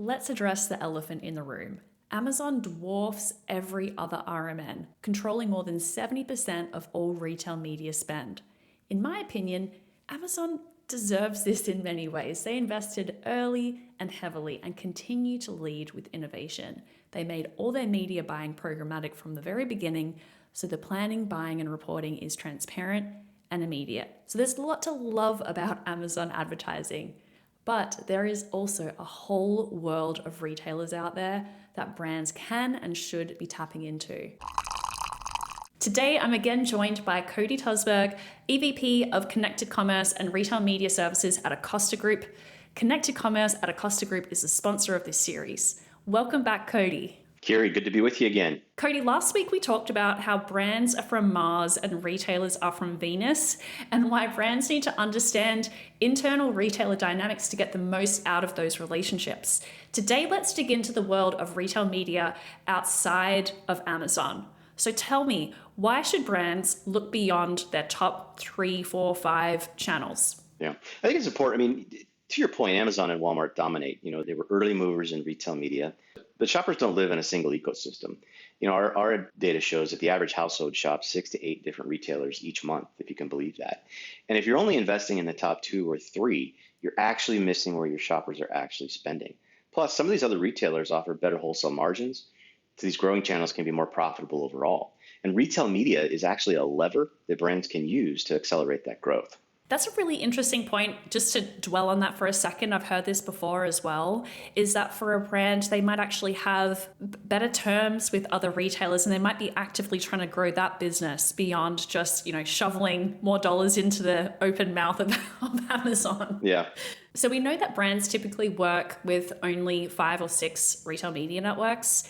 let's address the elephant in the room. Amazon dwarfs every other RMN, controlling more than 70% of all retail media spend. In my opinion, Amazon deserves this in many ways. They invested early and heavily and continue to lead with innovation. They made all their media buying programmatic from the very beginning, so the planning, buying, and reporting is transparent and immediate. So there's a lot to love about Amazon advertising. But there is also a whole world of retailers out there that brands can and should be tapping into. Today, I'm again joined by Cody Tosberg, EVP of Connected Commerce and Retail Media Services at Acosta Group. Connected Commerce at Acosta Group is the sponsor of this series. Welcome back, Cody. Kiri, good to be with you again. Cody, last week we talked about how brands are from Mars and retailers are from Venus, and why brands need to understand internal retailer dynamics to get the most out of those relationships. Today, let's dig into the world of retail media outside of Amazon. So tell me, why should brands look beyond their top 3, 4, 5 channels? Yeah, I think it's important. I mean, to your point, Amazon and Walmart dominate. They were early movers in retail media, but shoppers don't live in a single ecosystem. Our data shows that the average household shops 6 to 8 different retailers each month, if you can believe that. And if you're only investing in the top 2 or 3, you're actually missing where your shoppers are actually spending. Plus, some of these other retailers offer better wholesale margins, so these growing channels can be more profitable overall. And retail media is actually a lever that brands can use to accelerate that growth. That's a really interesting point. Just to dwell on that for a second, I've heard this before as well, is that for a brand, they might actually have better terms with other retailers, and they might be actively trying to grow that business beyond just, shoveling more dollars into the open mouth of Amazon. Yeah. So we know that brands typically work with only 5 or 6 retail media networks.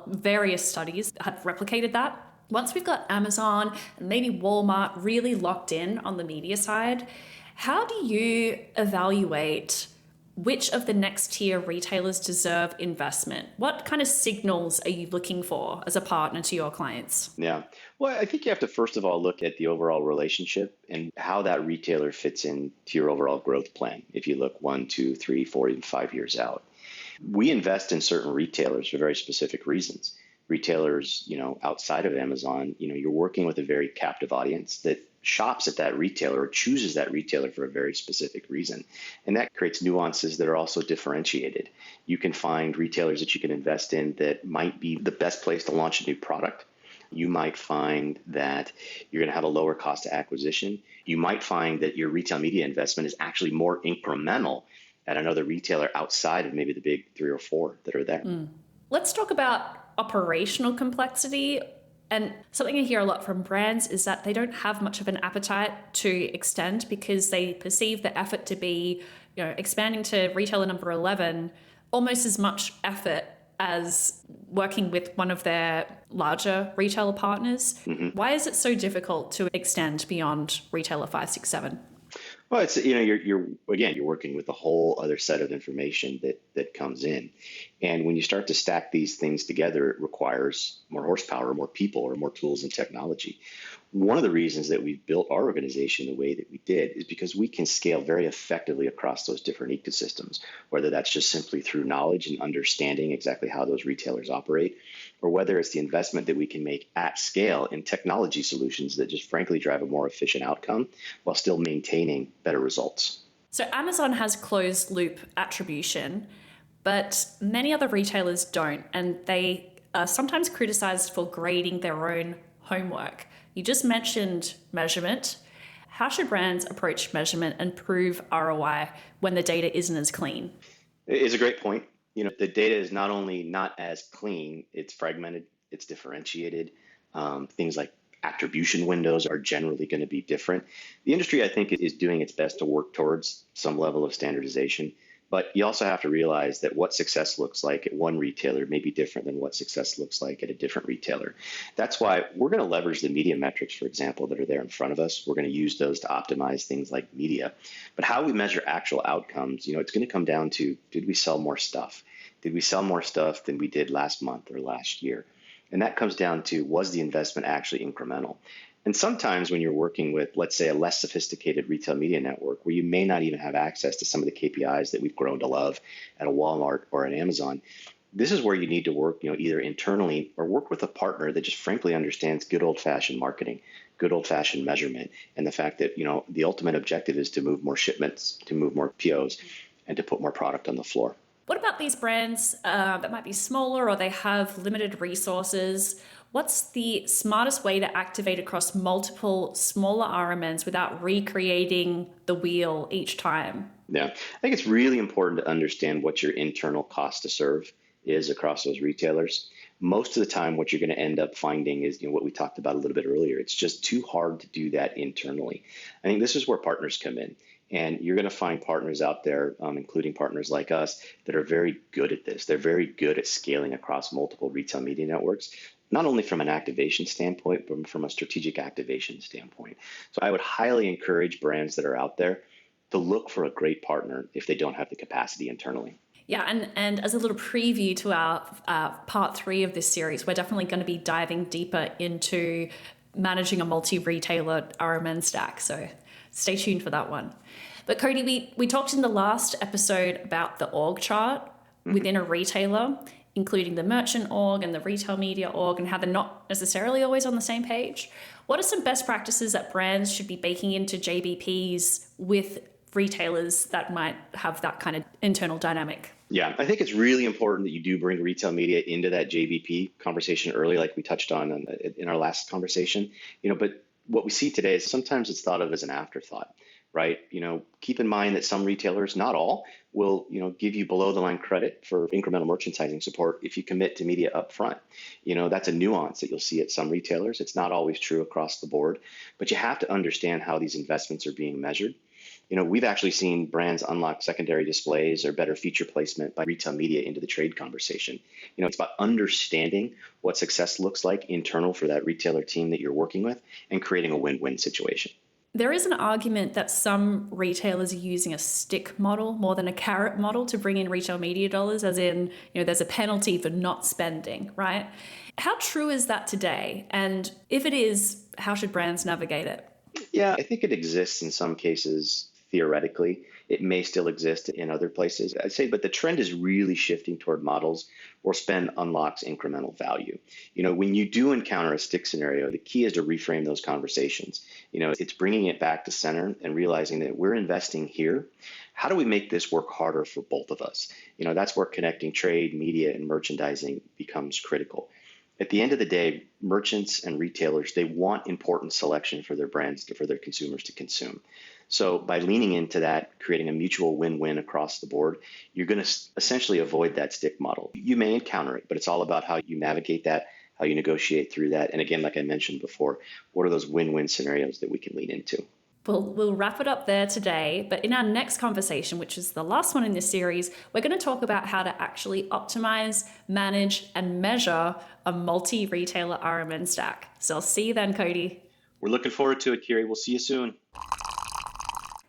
Various studies have replicated that. Once we've got Amazon and maybe Walmart really locked in on the media side, how do you evaluate which of the next tier retailers deserve investment? What kind of signals are you looking for as a partner to your clients? Yeah. Well, I think you have to first of all look at the overall relationship and how that retailer fits into your overall growth plan. If you look 1, 2, 3, 4, even 5 years out. We invest in certain retailers for very specific reasons. Retailers, outside of Amazon, you're working with a very captive audience that shops at that retailer or chooses that retailer for a very specific reason. And that creates nuances that are also differentiated. You can find retailers that you can invest in that might be the best place to launch a new product. You might find that you're going to have a lower cost of acquisition. You might find that your retail media investment is actually more incremental at another retailer outside of maybe the big 3 or 4 that are there. Let's talk about operational complexity. And something I hear a lot from brands is that they don't have much of an appetite to extend because they perceive the effort to be, expanding to retailer number 11, almost as much effort as working with one of their larger retailer partners. Why is it so difficult to extend beyond retailer 5, 6, 7? Well, it's you're working with a whole other set of information that comes in, and when you start to stack these things together, it requires more horsepower, more people, or more tools and technology. One of the reasons that we've built our organization the way that we did is because we can scale very effectively across those different ecosystems, whether that's just simply through knowledge and understanding exactly how those retailers operate, or whether it's the investment that we can make at scale in technology solutions that just frankly drive a more efficient outcome while still maintaining better results. So Amazon has closed loop attribution, but many other retailers don't, and they are sometimes criticized for grading their own homework. You just mentioned measurement. How should brands approach measurement and prove ROI when the data isn't as clean? It's a great point. The data is not only not as clean, it's fragmented, it's differentiated. Things like attribution windows are generally going to be different. The industry, I think, is doing its best to work towards some level of standardization. But you also have to realize that what success looks like at one retailer may be different than what success looks like at a different retailer. That's why we're going to leverage the media metrics, for example, that are there in front of us. We're going to use those to optimize things like media. But how we measure actual outcomes, it's going to come down to, did we sell more stuff? Did we sell more stuff than we did last month or last year? And that comes down to, was the investment actually incremental? And sometimes when you're working with, let's say, a less sophisticated retail media network where you may not even have access to some of the KPIs that we've grown to love at a Walmart or an Amazon, this is where you need to work, either internally or work with a partner that just frankly understands good old-fashioned marketing, good old-fashioned measurement, and the fact that, the ultimate objective is to move more shipments, to move more POs, and to put more product on the floor. What about these brands that might be smaller or they have limited resources? What's the smartest way to activate across multiple smaller RMNs without recreating the wheel each time? Yeah, I think it's really important to understand what your internal cost to serve is across those retailers. Most of the time, what you're going to end up finding is what we talked about a little bit earlier. It's just too hard to do that internally. I think this is where partners come in. And you're going to find partners out there, including partners like us, that are very good at this. They're very good at scaling across multiple retail media networks, not only from an activation standpoint, but from a strategic activation standpoint. So I would highly encourage brands that are out there to look for a great partner if they don't have the capacity internally. Yeah, and as a little preview to our part 3 of this series, we're definitely going to be diving deeper into managing a multi-retailer RMN stack. So stay tuned for that one. But Cody, we talked in the last episode about the org chart within a retailer, including the merchant org and the retail media org, and how they're not necessarily always on the same page. What are some best practices that brands should be baking into JBPs with retailers that might have that kind of internal dynamic? Yeah, I think it's really important that you do bring retail media into that JBP conversation early, like we touched on in our last conversation. But what we see today is sometimes it's thought of as an afterthought, right? Keep in mind that some retailers, not all, will give you below the line credit for incremental merchandising support if you commit to media up front. That's a nuance that you'll see at some retailers. It's not always true across the board, but you have to understand how these investments are being measured. We've actually seen brands unlock secondary displays or better feature placement by retail media into the trade conversation. It's about understanding what success looks like internal for that retailer team that you're working with and creating a win-win situation. There is an argument that some retailers are using a stick model more than a carrot model to bring in retail media dollars, as in, there's a penalty for not spending, right? How true is that today? And if it is, how should brands navigate it? Yeah, I think it exists in some cases theoretically. It may still exist in other places, I'd say, but the trend is really shifting toward models where spend unlocks incremental value. When you do encounter a stick scenario, the key is to reframe those conversations. It's bringing it back to center and realizing that we're investing here. How do we make this work harder for both of us? That's where connecting trade, media, and merchandising becomes critical. At the end of the day, merchants and retailers, they want important selection for their brands, for their consumers to consume. So by leaning into that, creating a mutual win-win across the board, you're going to essentially avoid that stick model. You may encounter it, but it's all about how you navigate that, how you negotiate through that. And again, like I mentioned before, what are those win-win scenarios that we can lean into? We'll wrap it up there today, but in our next conversation, which is the last one in this series, we're going to talk about how to actually optimize, manage, and measure a multi-retailer RMN stack. So I'll see you then, Cody. We're looking forward to it, Kiri. We'll see you soon.